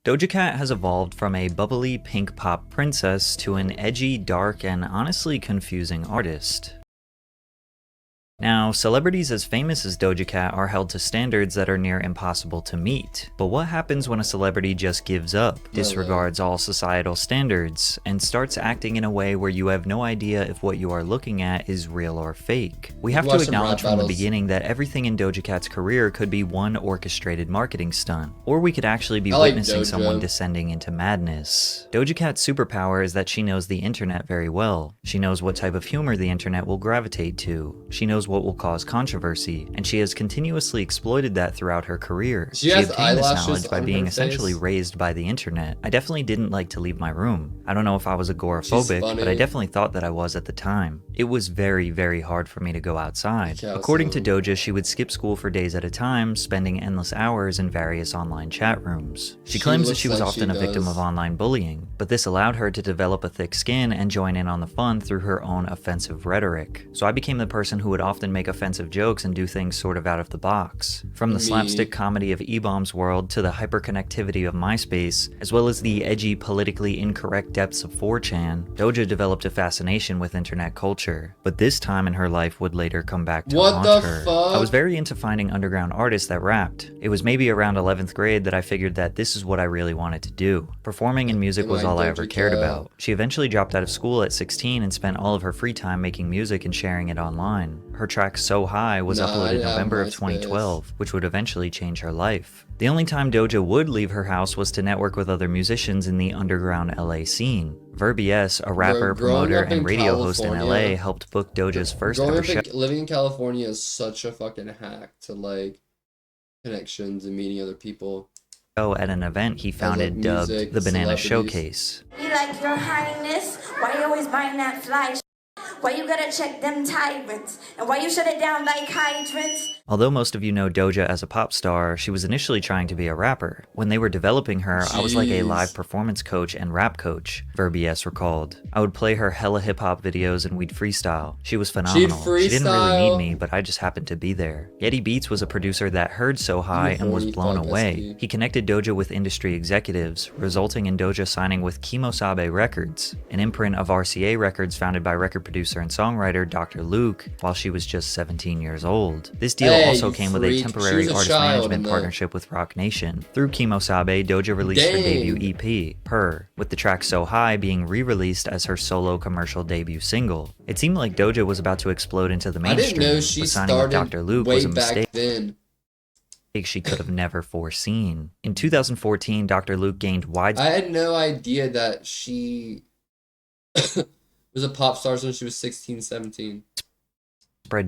Doja Cat has evolved from a bubbly pink pop princess to an edgy, dark, and honestly confusing artist. Now, celebrities as famous as Doja Cat are held to standards that are near impossible to meet. But what happens when a celebrity just gives up, disregards all societal standards, and starts acting in a way where you have no idea if what you are looking at is real or fake? We have to acknowledge from the beginning that everything in Doja Cat's career could be one orchestrated marketing stunt, or we could actually be witnessing someone descending into madness. Doja Cat's superpower is that she knows the internet very well. She knows what type of humor the internet will gravitate to. She knows what will cause controversy, and she has continuously exploited that throughout her career. She obtained this knowledge by being essentially raised by the internet. I definitely didn't like to leave my room. I don't know if I was agoraphobic, but I definitely thought that I was at the time. It was very, very hard for me to go outside. According to Doja, she would skip school for days at a time, spending endless hours in various online chat rooms. She claims that she was often a victim of online bullying, but this allowed her to develop a thick skin and join in on the fun through her own offensive rhetoric. So I became the person who would often make offensive jokes and do things sort of out of the box. From the slapstick comedy of E-Bomb's world to the hyperconnectivity of MySpace, as well as the edgy, politically incorrect depths of 4chan, Doja developed a fascination with internet culture. But this time in her life would later come back to haunt her. I was very into finding underground artists that rapped. It was maybe around 11th grade that I figured that this is what I really wanted to do. Performing and music was all I ever cared about. She eventually dropped out of school at 16 and spent all of her free time making music and sharing it online. Her track So High was uploaded in November of 2012, which would eventually change her life. The only time Doja would leave her house was to network with other musicians in the underground LA scene. Verb.es, a rapper, promoter, and radio host in LA, helped book Doja's first ever show. Living in California is such a fucking hack to like connections and meeting other people. At an event he founded dubbed the Banana Showcase. Be like, Your Highness, why you always buying that fly? Why you gotta check them tyrants? And why you shut it down like hydrants? Although most of you know Doja as a pop star, she was initially trying to be a rapper. When they were developing her, I was like a live performance coach and rap coach, Verb.es recalled. I would play her hella hip-hop videos and we'd freestyle. She was phenomenal. She didn't really need me, but I just happened to be there. Yeti Beats was a producer that heard So High and was blown away. He connected Doja with industry executives, resulting in Doja signing with Kimosabe Records, an imprint of RCA Records founded by record producer and songwriter Dr. Luke while she was just 17 years old. This deal also came with a temporary artist management partnership with Rock Nation. Through Kimosabe, Doja released her debut EP, Her, with the track So High being re-released as her solo commercial debut single. It seemed like Doja was about to explode into the mainstream, but signing with Dr. Luke was a mistake she could have never foreseen. In 2014, Dr. Luke gained widespread... I had no idea that she was a pop star since she was 16, 17.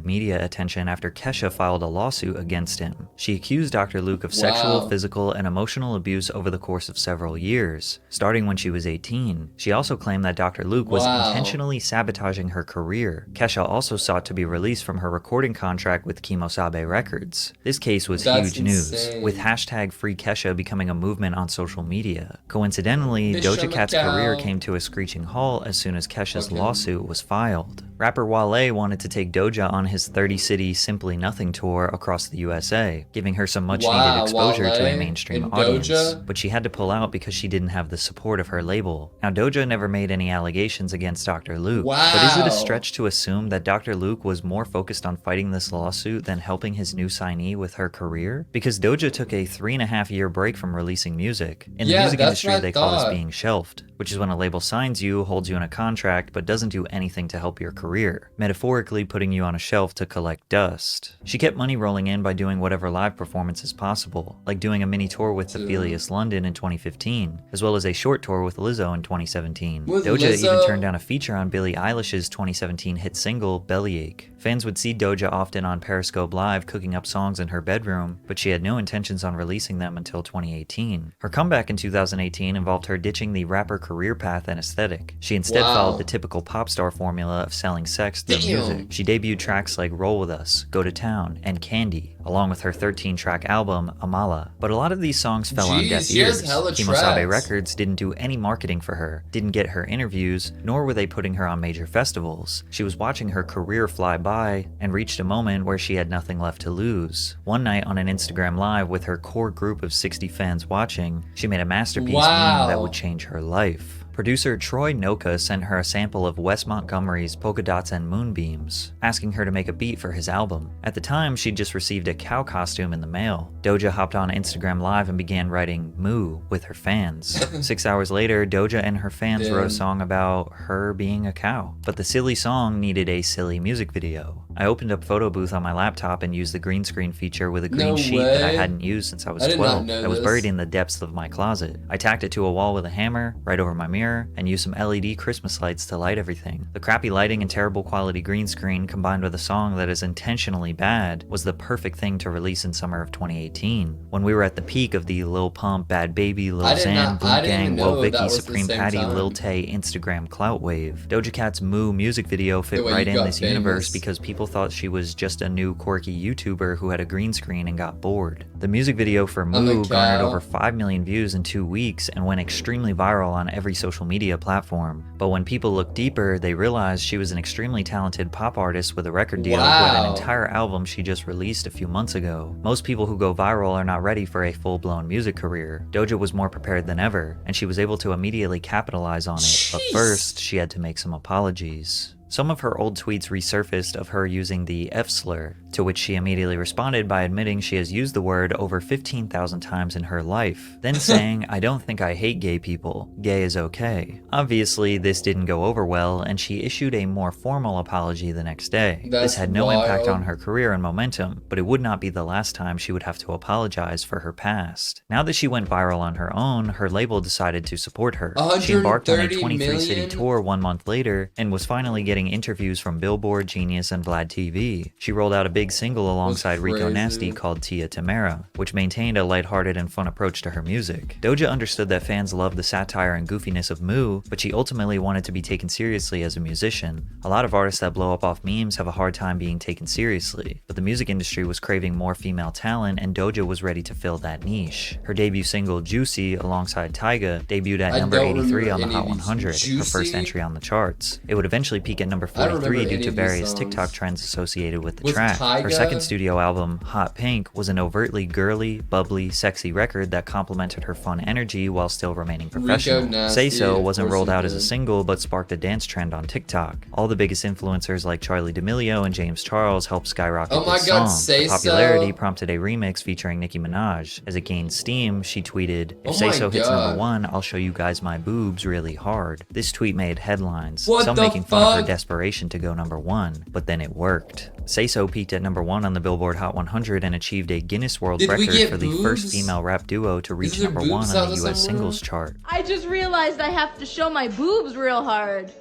media attention after Kesha filed a lawsuit against him. She accused Dr. Luke of sexual, physical, and emotional abuse over the course of several years, starting when she was 18. She also claimed that Dr. Luke was intentionally sabotaging her career. Kesha also sought to be released from her recording contract with Kimosabe Records. This case was huge news, with hashtag Free Kesha becoming a movement on social media. Coincidentally, Doja Cat's career came to a screeching halt as soon as Kesha's lawsuit was filed. Rapper Wale wanted to take Doja on his 30-city Simply Nothing tour across the USA, giving her some much-needed exposure to a mainstream audience. But she had to pull out because she didn't have the support of her label. Now, Doja never made any allegations against Dr. Luke, but is it a stretch to assume that Dr. Luke was more focused on fighting this lawsuit than helping his new signee with her career? Because Doja took a 3.5-year break from releasing music. In the music industry, they call this being shelved, which is when a label signs you, holds you in a contract, but doesn't do anything to help your career, metaphorically putting you on a shelf to collect dust. She kept money rolling in by doing whatever live performances possible, like doing a mini tour with Aphelios London in 2015, as well as a short tour with Lizzo in 2017. Doja even turned down a feature on Billie Eilish's 2017 hit single, Bellyache. Fans would see Doja often on Periscope Live cooking up songs in her bedroom, but she had no intentions on releasing them until 2018. Her comeback in 2018 involved her ditching the rapper career path and aesthetic. She instead followed the typical pop star formula of selling sex through music. She debuted tracks like Roll With Us, Go To Town, and Candy, along with her 13-track album, Amala. But a lot of these songs fell on deaf she has ears. hella Kimosabe tracks. Records didn't do any marketing for her, didn't get her interviews, nor were they putting her on major festivals. She was watching her career fly by and reached a moment where she had nothing left to lose. One night on an Instagram Live with her core group of 60 fans watching, she made a masterpiece meme that would change her life. Producer Troy Noka sent her a sample of Wes Montgomery's Polka Dots and Moonbeams, asking her to make a beat for his album. At the time, she'd just received a cow costume in the mail. Doja hopped on Instagram Live and began writing Moo with her fans. 6 hours later, Doja and her fans wrote a song about her being a cow. But the silly song needed a silly music video. I opened up Photo Booth on my laptop and used the green screen feature with a green sheet that I hadn't used since I was 12. That was buried in the depths of my closet. I tacked it to a wall with a hammer, right over my mirror, and used some LED Christmas lights to light everything. The crappy lighting and terrible quality green screen combined with a song that is intentionally bad was the perfect thing to release in summer of 2018. When we were at the peak of the Lil Pump, Bad Baby, Lil Xan, Boom Gang, Lil Vicky, Supreme Patty, Lil Tay Instagram clout wave. Doja Cat's Moo music video fit right in this universe because people thought she was just a new quirky YouTuber who had a green screen and got bored. The music video for Moo garnered over 5 million views in 2 weeks and went extremely viral on every social media platform. But when people looked deeper, they realized she was an extremely talented pop artist with a record deal who had an entire album she just released a few months ago. Most people who go viral are not ready for a full-blown music career. Doja was more prepared than ever, and she was able to immediately capitalize on it. But first, she had to make some apologies. Some of her old tweets resurfaced of her using the F slur, to which she immediately responded by admitting she has used the word over 15,000 times in her life, then saying, "I don't think I hate gay people. Gay is okay." Obviously, this didn't go over well, and she issued a more formal apology the next day. This had no impact on her career and momentum, but it would not be the last time she would have to apologize for her past. Now that she went viral on her own, her label decided to support her. She embarked on a 23-city tour 1 month later, and was finally getting interviews from Billboard, Genius, and Vlad TV. She rolled out a big single alongside Rico Nasty called Tia Tamara, which maintained a lighthearted and fun approach to her music. Doja understood that fans loved the satire and goofiness of Moo, but she ultimately wanted to be taken seriously as a musician. A lot of artists that blow up off memes have a hard time being taken seriously, but the music industry was craving more female talent, and Doja was ready to fill that niche. Her debut single, Juicy, alongside Tyga, debuted at number 83 on the Hot 100, her first entry on the charts. It would eventually peak at number 43 due to various TikTok trends associated with the track. Her second studio album, Hot Pink, was an overtly girly, bubbly, sexy record that complemented her fun energy while still remaining professional. Say So wasn't rolled out as a single but sparked a dance trend on TikTok. All the biggest influencers like Charli D'Amelio and James Charles helped skyrocket this song. The popularity prompted a remix featuring Nicki Minaj. As it gained steam, she tweeted, "If Say So hits number 1, I'll show you guys my boobs really hard." This tweet made headlines, some making fun of her desperation to go number 1, but then it worked. Say So peaked at number 1 on the Billboard Hot 100 and achieved a Guinness World Record for the first female rap duo to reach number 1 on the US singles chart. I just realized I have to show my boobs real hard.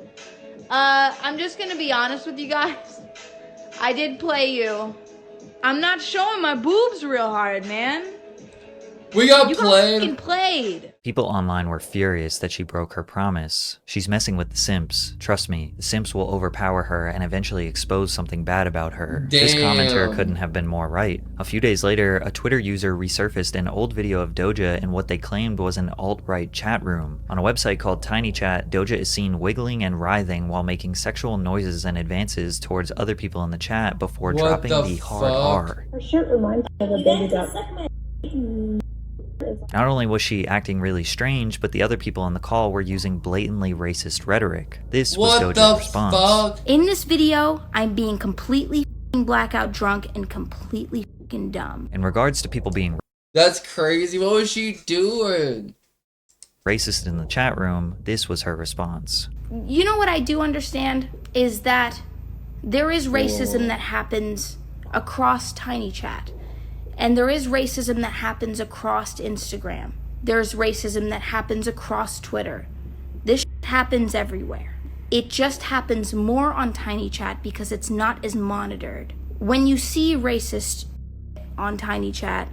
I'm just gonna be honest with you guys. I did play you. I'm not showing my boobs real hard, man. We got you played. People online were furious that she broke her promise. She's messing with the simps. Trust me, the simps will overpower her and eventually expose something bad about her. This commenter couldn't have been more right. A few days later, a Twitter user resurfaced an old video of Doja in what they claimed was an alt-right chat room. On a website called Tiny Chat, Doja is seen wiggling and writhing while making sexual noises and advances towards other people in the chat before dropping the hard R. Her shirt reminds me of a baby duck. Not only was she acting really strange, but the other people in the call were using blatantly racist rhetoric. This was Doja's response. In this video, I'm being completely blackout drunk and completely dumb. In regards to people being That's crazy. What was she doing? Racist in the chat room, this was her response. You know what I do understand is that there is racism that happens across Tiny Chat. And there is racism that happens across Instagram. There's racism that happens across Twitter. This happens everywhere. It just happens more on Tiny Chat because it's not as monitored. When you see racist on Tiny Chat,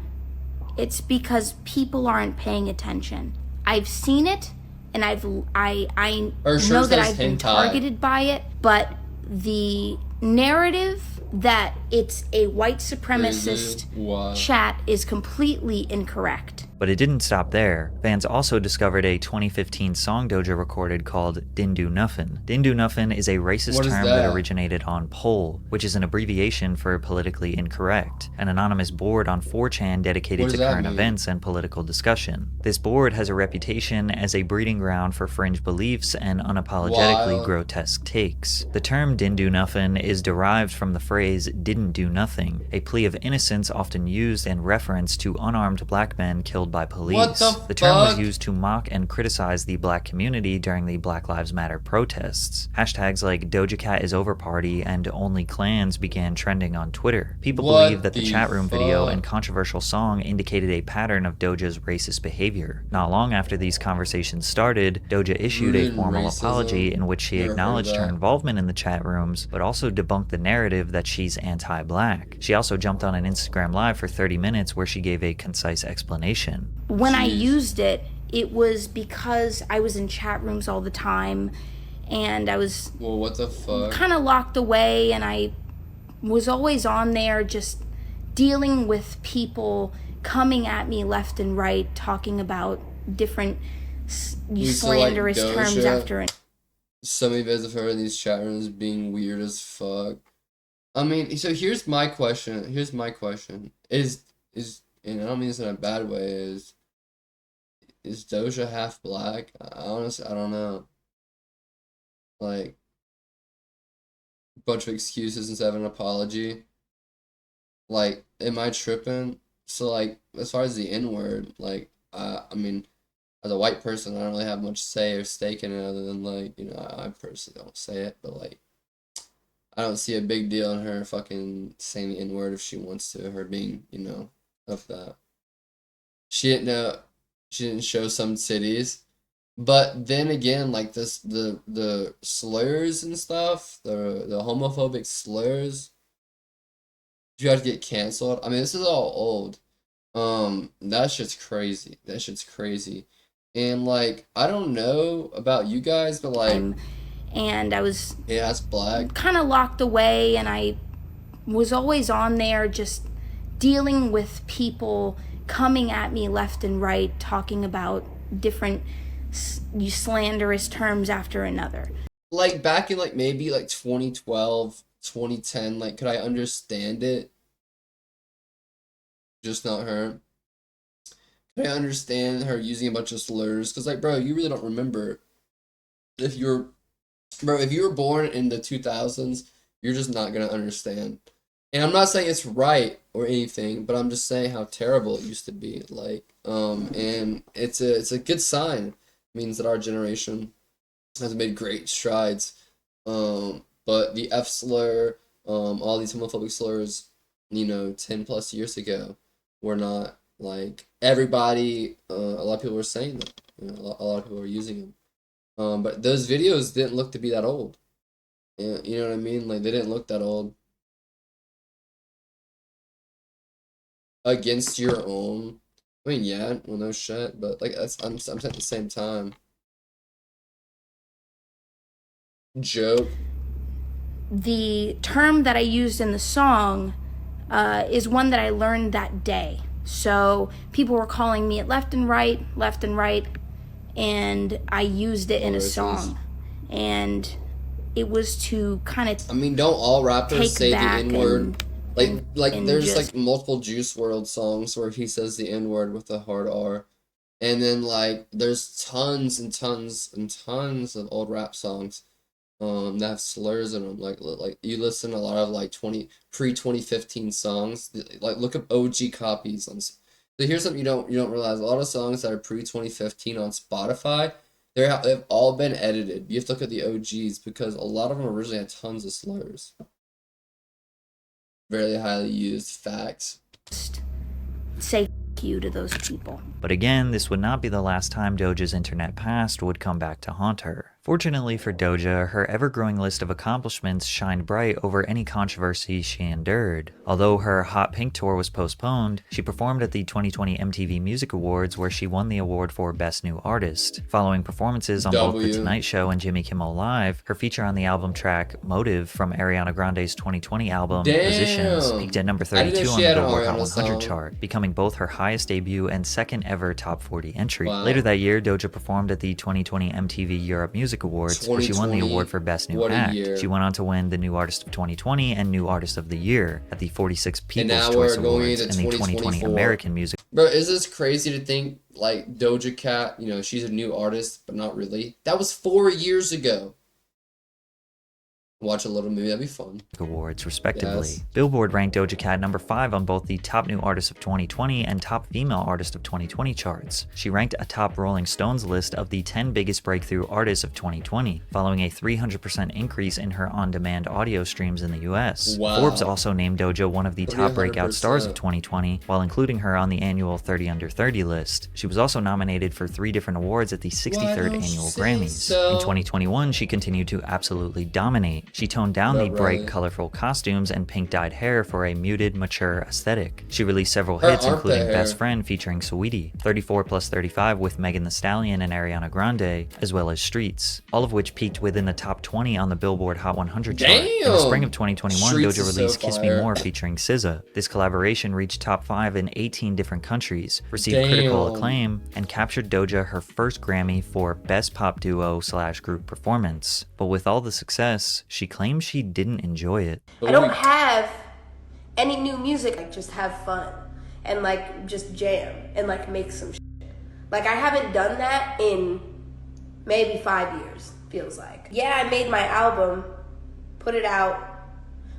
it's because people aren't paying attention. I've seen it, and I know that I've been targeted by it, but the narrative that it's a white supremacist Wow. chat is completely incorrect. But it didn't stop there. Fans also discovered a 2015 song Doja recorded called Didn't Do Nuffin. Didn't Do Nuffin is a racist What is term that that? originated on Poll, which is an abbreviation for politically incorrect, an anonymous board on 4chan dedicated What to does that current mean? events and political discussion. This board has a reputation as a breeding ground for fringe beliefs and unapologetically Wild. grotesque takes. The term Didn't Do Nuffin is derived from the phrase didn't do nothing, a plea of innocence often used in reference to unarmed black men killed by police. What the term was fuck? used to mock and criticize the black community during the Black Lives Matter protests. Hashtags like Doja Cat is over party and only clans began trending on Twitter. People What believe that the the chat room video fuck? and controversial song indicated a pattern of Doja's racist behavior. Not long after these conversations started, Doja issued a Rooted in formal racism. apology in which she Never heard acknowledged her that. involvement in the chat rooms, but also debunked the narrative that she's anti-black. She also jumped on an Instagram Live for 30 minutes where she gave a concise explanation. When I Jeez. used it, it was because I was in chat rooms all the time and I was Well, what the fuck? kind of locked away, and I was always on there just dealing with people coming at me left and right, talking about different So, like, slanderous terms Doja- after it. Some of you guys have heard in these chat rooms being weird as fuck. I mean, so here's my question. Is and I don't mean this in a bad way, is Doja half black? Honestly, I don't know. Like, bunch of excuses instead of an apology. Like, am I tripping? So, like, as far as the N-word, like, I mean, as a white person, I don't really have much say or stake in it other than, like, you know, I personally don't say it, but, like, I don't see a big deal in her fucking saying the N-word if she wants to, her being, you know, of that. She didn't show some cities. But then again, like the slurs and stuff, the homophobic slurs, you have to get canceled. I mean, this is all old. That shit's crazy. That shit's crazy. And like, I don't know about you guys, but like, And I was yeah, it's black. kind of locked away, and I was always on there just dealing with people coming at me left and right, talking about different slanderous terms after another. Like back in like maybe like 2012, 2010, like could I understand it? Just not her. Could I understand her using a bunch of slurs? Because like, bro, you really don't remember if you're, bro, if you were born in the 2000s, you're just not gonna understand. And I'm not saying it's right or anything, but I'm just saying how terrible it used to be. Like, and it's a good sign. It means that our generation has made great strides. But the F slur, all these homophobic slurs, you know, 10 plus years ago, were not like everybody. A lot of people were saying them. You know, a lot of people were using them. But those videos didn't look to be that old. Yeah, you know what I mean? Like they didn't look that old. Against your own. I mean, yeah, well, no shit, but like I'm saying at the same time. Joke. The term that I used in the song is one that I learned that day. So people were calling me it left and right, and I used it in a song. And it was to kind of I mean, don't all rappers take say the back N-word? Like and there's just- like multiple Juice WRLD songs where he says the N-word with a hard R. And then like there's tons and tons and tons of old rap songs that have slurs in them. Like you listen to a lot of like pre-2015 songs. Like look up OG copies on. So here's something you don't realize. A lot of songs that are pre-2015 on Spotify, they've all been edited. You have to look at the OGs because a lot of them originally had tons of slurs. Very highly used facts. say you to those people. But again, this would not be the last time Doja's internet past would come back to haunt her. Fortunately for Doja, her ever-growing list of accomplishments shined bright over any controversy she endured. Although her Hot Pink tour was postponed, she performed at the 2020 MTV Music Awards where she won the award for Best New Artist. Following performances on both The Tonight Show and Jimmy Kimmel Live, her feature on the album track Motive from Ariana Grande's 2020 album Positions peaked at number 32 on the Billboard Hot 100 chart, becoming both her highest debut and second ever top 40 entry. Later that year, Doja performed at the 2020 MTV Europe Music Awards, where she won the award for Best New Act. She went on to win the New Artist of 2020 and New Artist of the Year at the 46th People's Choice Awards and the 2020 American Music. Bro, is this crazy to think, like, Doja Cat, you know, she's a new artist, but not really? That was 4 years ago. Watch a little movie, that'd be fun. Awards, respectively. Yes. Billboard ranked Doja Cat number 5 on both the Top New Artist of 2020 and Top Female Artist of 2020 charts. She ranked atop Rolling Stone's list of the 10 biggest breakthrough artists of 2020, following a 300% increase in her on-demand audio streams in the US. Wow. Forbes also named Doja one of the top 300%. breakout stars of 2020, while including her on the annual 30 Under 30 list. She was also nominated for 3 different awards at the 63rd Annual Grammys. In 2021, she continued to absolutely dominate. She toned down the bright, colorful costumes and pink-dyed hair for a muted, mature aesthetic. She released several hits, including Best Friend featuring Saweetie, 34+35 with Megan Thee Stallion and Ariana Grande, as well as Streets, all of which peaked within the top 20 on the Billboard Hot 100 chart. In the spring of 2021, Streets Doja released so Kiss Me More featuring SZA. This collaboration reached top 5 in 18 different countries, received critical acclaim, and captured Doja her first Grammy for Best Pop Duo/Group Performance. But with all the success, she claims she didn't enjoy it. I don't have any new music. Like, just have fun and like just jam and like make some shit. Like, I haven't done that in maybe 5 years, feels like. Yeah, I made my album, put it out,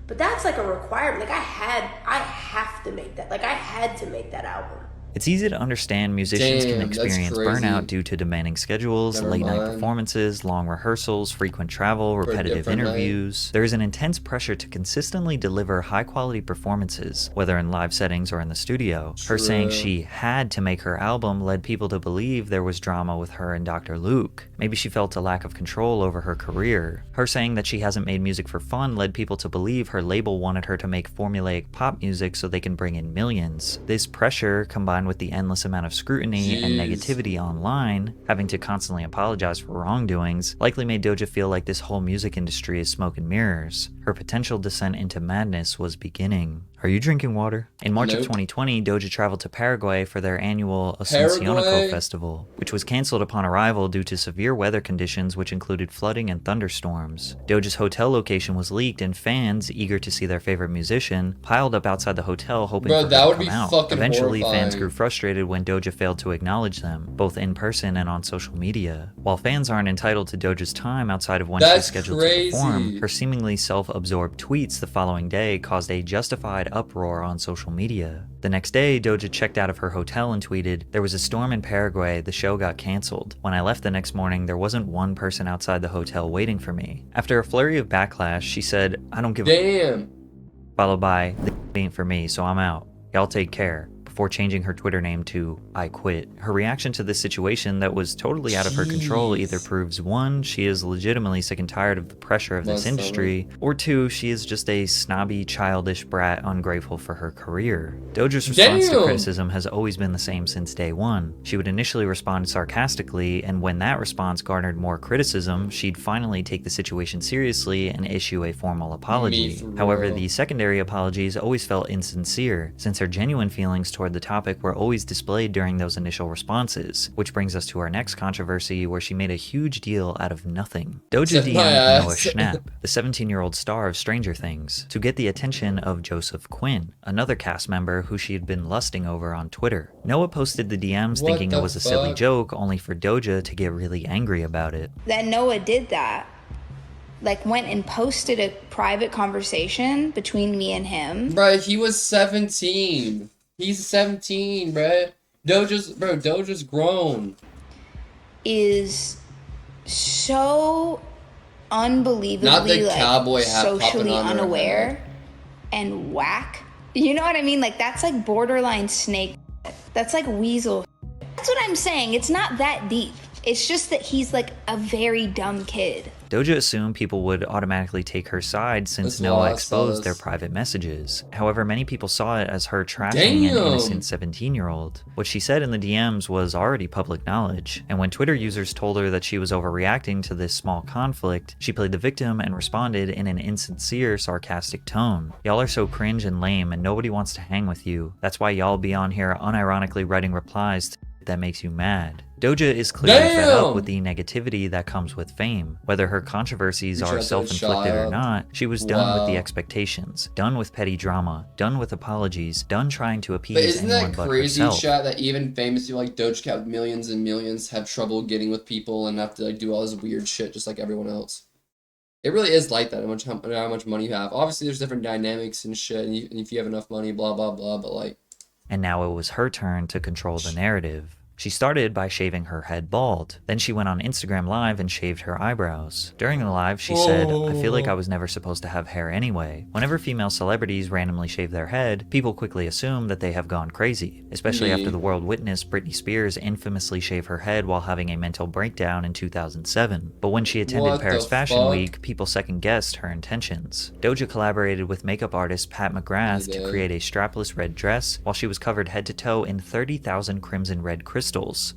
but that's like a requirement. Like, I have to make that. Like, I had to make that album. It's easy to understand musicians can experience burnout due to demanding schedules, late-night performances, long rehearsals, frequent travel, repetitive interviews. There is an intense pressure to consistently deliver high-quality performances, whether in live settings or in the studio. Her saying she had to make her album led people to believe there was drama with her and Dr. Luke. Maybe she felt a lack of control over her career. Her saying that she hasn't made music for fun led people to believe her label wanted her to make formulaic pop music so they can bring in millions. This pressure, combined with the endless amount of scrutiny and negativity online, having to constantly apologize for wrongdoings, likely made Doja feel like this whole music industry is smoke and mirrors. Her potential descent into madness was beginning. Are you drinking water? In March of 2020, Doja traveled to Paraguay for their annual Asunciónico festival, which was canceled upon arrival due to severe weather conditions which included flooding and thunderstorms. Doja's hotel location was leaked and fans, eager to see their favorite musician, piled up outside the hotel hoping for her to come out. Eventually, fans grew frustrated when Doja failed to acknowledge them, both in person and on social media. While fans aren't entitled to Doja's time outside of when she's scheduled to perform, her seemingly self-absorbed tweets the following day caused a justified uproar on social media. The next day, Doja checked out of her hotel and tweeted, "There was a storm in Paraguay, the show got cancelled. When I left the next morning, there wasn't one person outside the hotel waiting for me." After a flurry of backlash, she said, "I don't give a," followed by, "This ain't for me, so I'm out. Y'all take care," before changing her Twitter name to I Quit. Her reaction to this situation that was totally out of her control either proves 1, she is legitimately sick and tired of the pressure of this industry, or 2, she is just a snobby, childish brat ungrateful for her career. Doja's response to criticism has always been the same since day one. She would initially respond sarcastically, and when that response garnered more criticism, she'd finally take the situation seriously and issue a formal apology. However, the secondary apologies always felt insincere, since her genuine feelings toward the topic were always displayed during those initial responses, which brings us to our next controversy where she made a huge deal out of nothing. Doja DM'd Noah Schnapp, the 17-year-old star of Stranger Things, to get the attention of Joseph Quinn, another cast member who she had been lusting over on Twitter. Noah posted the DMs thinking it was a silly joke, only for Doja to get really angry about it. That Noah did that, like went and posted a private conversation between me and him. Bro, he was 17. He's 17, bro. Doja's grown. Is so unbelievably like socially unaware and whack. You know what I mean? Like, that's like borderline snake. That's like weasel. That's what I'm saying. It's not that deep. It's just that he's like a very dumb kid. Doja assumed people would automatically take her side since That's why Noah I saw exposed their this. private messages. However, many people saw it as her trashing an Damn. innocent 17-year-old. What she said in the DMs was already public knowledge, and when Twitter users told her that she was overreacting to this small conflict, she played the victim and responded in an insincere, sarcastic tone. Y'all are so cringe and lame and nobody wants to hang with you. That's why y'all be on here unironically writing replies to that makes you mad. Doja is clearly fed up with the negativity that comes with fame. Whether her controversies are self-inflicted or not, she was done with the expectations, done with petty drama, done with apologies, done trying to appease But isn't anyone that but crazy, herself. chat, that even famous people like Doja Cat with millions and millions have trouble getting with people and have to like do all this weird shit just like everyone else? It really is like that, how much money you have. Obviously, there's different dynamics and shit, and if you have enough money, blah, blah, blah, but like... And now it was her turn to control the narrative. She started by shaving her head bald. Then she went on Instagram Live and shaved her eyebrows. During the live, she said, "I feel like I was never supposed to have hair anyway." Whenever female celebrities randomly shave their head, people quickly assume that they have gone crazy, especially after the world witnessed Britney Spears infamously shave her head while having a mental breakdown in 2007. But when she attended Paris Fashion Week, people second-guessed her intentions. Doja collaborated with makeup artist Pat McGrath to create a strapless red dress, while she was covered head to toe in 30,000 crimson red crystals.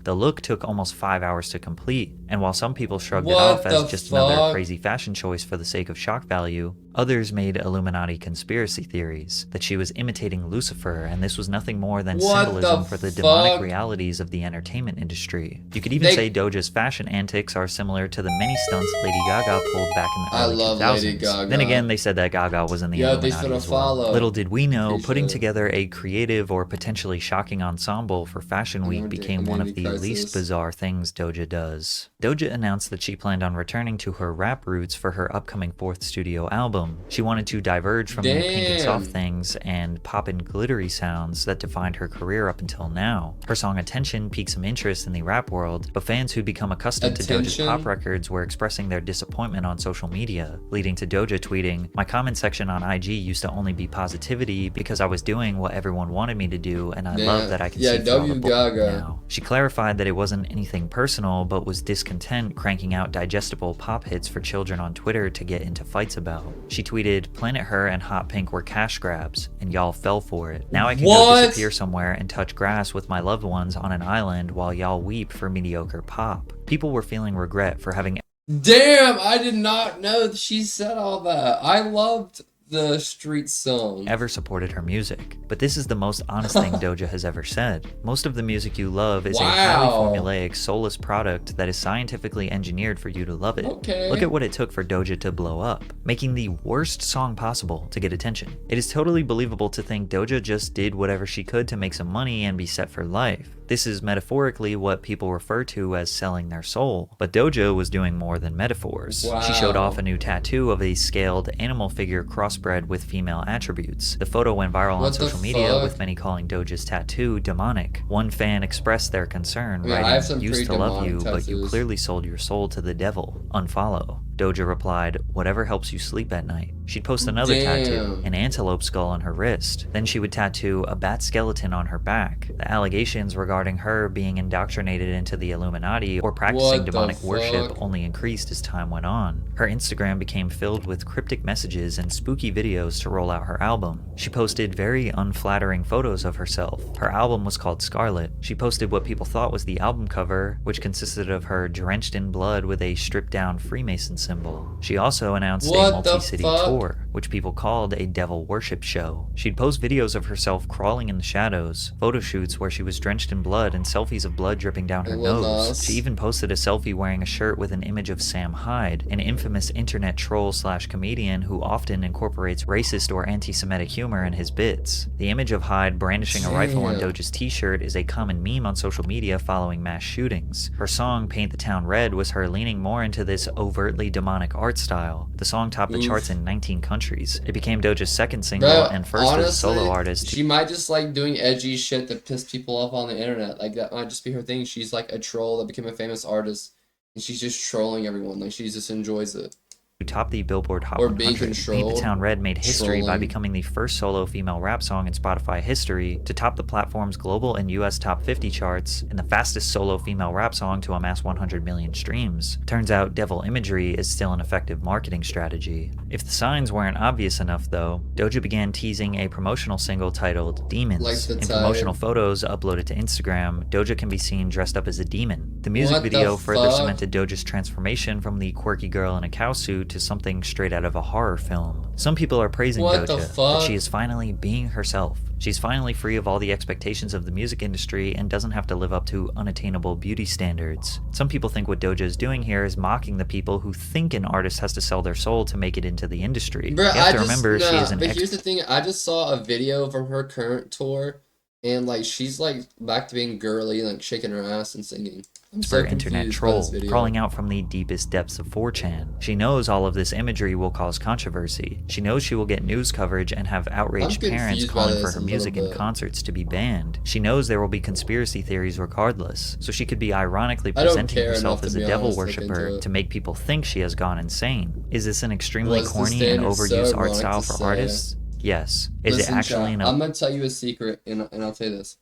The look took almost 5 hours to complete, and while some people shrugged it off as just another crazy fashion choice for the sake of shock value, others made Illuminati conspiracy theories that she was imitating Lucifer and this was nothing more than symbolism for the demonic realities of the entertainment industry. You could even say Doja's fashion antics are similar to the many stunts Lady Gaga pulled back in the early 2000s. Lady Gaga. Then again, they said that Gaga was in the Illuminati as well. Little did we know, putting together a creative or potentially shocking ensemble for Fashion Week became one of the least bizarre things Doja does. Doja announced that she planned on returning to her rap roots for her upcoming 4th studio album. She wanted to diverge from the pink and soft things and pop and glittery sounds that defined her career up until now. Her song Attention piqued some interest in the rap world, but fans who become accustomed to Doja's pop records were expressing their disappointment on social media, leading to Doja tweeting, "My comment section on IG used to only be positivity because I was doing what everyone wanted me to do, and I love that I can see through all the bullshit now." She clarified that it wasn't anything personal, but was discontent cranking out digestible pop hits for children on Twitter to get into fights about. She tweeted, "Planet Her and Hot Pink were cash grabs, and y'all fell for it. Now I can go disappear somewhere and touch grass with my loved ones on an island while y'all weep for mediocre pop." People were feeling regret for having... Damn, I did not know that she said all that. I loved the street song. Ever supported her music. But this is the most honest thing Doja has ever said. Most of the music you love is a highly formulaic, soulless product that is scientifically engineered for you to love it. Look at what it took for Doja to blow up, making the worst song possible to get attention. It is totally believable to think Doja just did whatever she could to make some money and be set for life. This is metaphorically what people refer to as selling their soul, but Doja was doing more than metaphors. She showed off a new tattoo of a scaled animal figure crossbred with female attributes. The photo went viral on social media, with many calling Doja's tattoo demonic. One fan expressed their concern, writing, "Used to love you, but you clearly sold your soul to the devil. Unfollow." Doja replied, "Whatever helps you sleep at night." She'd post another tattoo, an antelope skull on her wrist. Then she would tattoo a bat skeleton on her back. The allegations regarding her being indoctrinated into the Illuminati or practicing demonic worship only increased as time went on. Her Instagram became filled with cryptic messages and spooky videos to roll out her album. She posted very unflattering photos of herself. Her album was called Scarlet. She posted what people thought was the album cover, which consisted of her drenched in blood with a stripped-down Freemason symbol. She also announced a multi-city tour, which people called a devil worship show. She'd post videos of herself crawling in the shadows, photo shoots where she was drenched in blood, and selfies of blood dripping down her nose. She even posted a selfie wearing a shirt with an image of Sam Hyde, an infamous internet troll slash comedian who often incorporates racist or anti-Semitic humor in his bits. The image of Hyde brandishing a rifle on Doja's t-shirt is a common meme on social media following mass shootings. Her song Paint the Town Red was her leaning more into this overtly demonic art style. The song topped the charts in 19 countries. It became Doja's second single and first as a solo artist. She might just like doing edgy shit that pissed people off on the internet. Like that might just be her thing. She's like a troll that became a famous artist, and she's just trolling everyone. Like she just enjoys it. who topped the Billboard Hot Or being 100. Paint the controlled, Town Red made history by trolling. becoming the first solo female rap song in Spotify history to top the platform's global and US top 50 charts, and the fastest solo female rap song to amass 100 million streams. Turns out devil imagery is still an effective marketing strategy. If the signs weren't obvious enough though, Doja began teasing a promotional single titled Demons. Like the In type. promotional photos uploaded to Instagram, Doja can be seen dressed up as a demon. The music What the video further fuck? cemented Doja's transformation from the quirky girl in a cow suit to something straight out of a horror film. Some people are praising What the Doja, that fuck? she is finally being herself. She's finally free of all the expectations of the music industry and doesn't have to live up to unattainable beauty standards. Some people think what Doja is doing here is mocking the people who think an artist has to sell their soul to make it into the industry. Bruh, You have to remember she is an but here's the thing, I just saw a video from her current tour, and like she's like back to being girly, like shaking her ass and singing. I'm so expert internet confused by troll, this video. crawling out from the deepest depths of 4chan. She knows all of this imagery will cause controversy. She knows she will get news coverage and have outraged I'm parents confused by calling for this her a music little and bit. concerts to be banned. She knows there will be conspiracy theories regardless, so she could be ironically I don't presenting care herself enough, as to a be devil honest, look worshiper into it. to make people think she has gone insane. Is this an extremely Was the corny and standard so overused art ironic style to for say? artists? Yes. Is Listen, it actually chat, an I'm gonna tell you a secret, and I'll tell you this.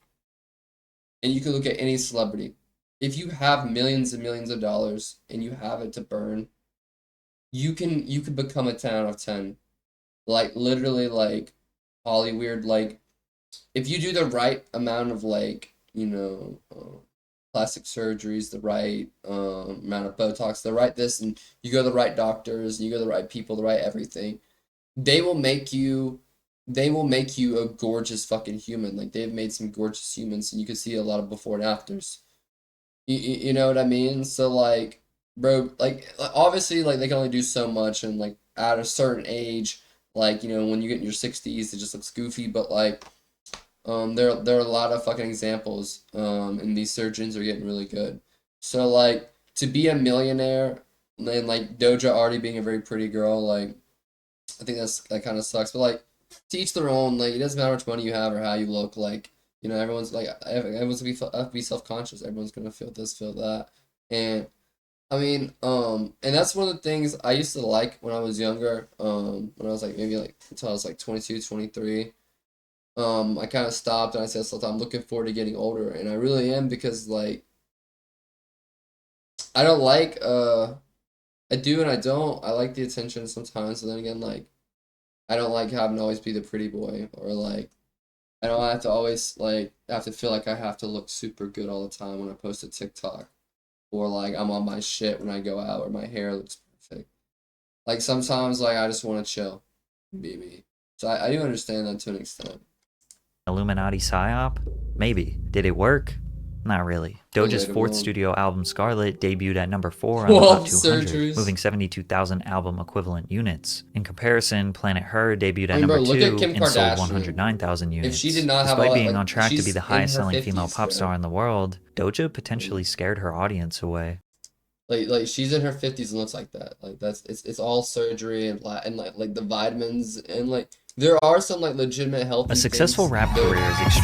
And you can look at any celebrity. If you have millions and millions of dollars and you have it to burn, you can become a 10 out of 10. Like literally like Hollywood, like if you do the right amount of like, plastic surgeries, the right amount of Botox, the right this, and you go to the right doctors, and you go to the right people, the right everything, they will make you a gorgeous fucking human. Like they've made some gorgeous humans, and you can see a lot of before and afters. You know what I mean? So like, bro, like obviously like they can only do so much, and like at a certain age, like when you get in your 60s, it just looks goofy. But like, there are a lot of fucking examples, and these surgeons are getting really good. So like to be a millionaire, and like Doja already being a very pretty girl, like I think that kind of sucks. But like to each their own. Like it doesn't matter how much money you have or how you look. Like everyone's gonna be self-conscious. Everyone's gonna feel this, feel that, and I mean, and that's one of the things I used to like when I was younger. When I was like maybe like until I was like 22, 23. I kind of stopped and I said, so I'm looking forward to getting older, and I really am, because like I don't like I do and I don't. I like the attention sometimes, and then again like I don't like having to always be the pretty boy, or like I don't have to always like have to feel like I have to look super good all the time when I post a TikTok, or like I'm on my shit when I go out, or my hair looks perfect. Like sometimes like I just want to chill, and be me. So I do understand that to an extent. Illuminati psyop? Maybe. Did it work? Not really. Doja's fourth Relatable. studio album, Scarlet, debuted at number 4 on the Well, Hot 200, surgeries. moving 72,000 album equivalent units. In comparison, Planet Her debuted at I mean, bro, number look at 2 Kim and sold Kardashian. 109,000 units. If she did not have Despite all that, being like, on track to be she's the in highest her selling female 50s, pop bro. star in the world, Doja potentially scared her audience away. Like she's in her 50s and looks like that. Like it's all surgery and like the vitamins, and like there are some like legitimate healthy A successful things rap that- career is extremely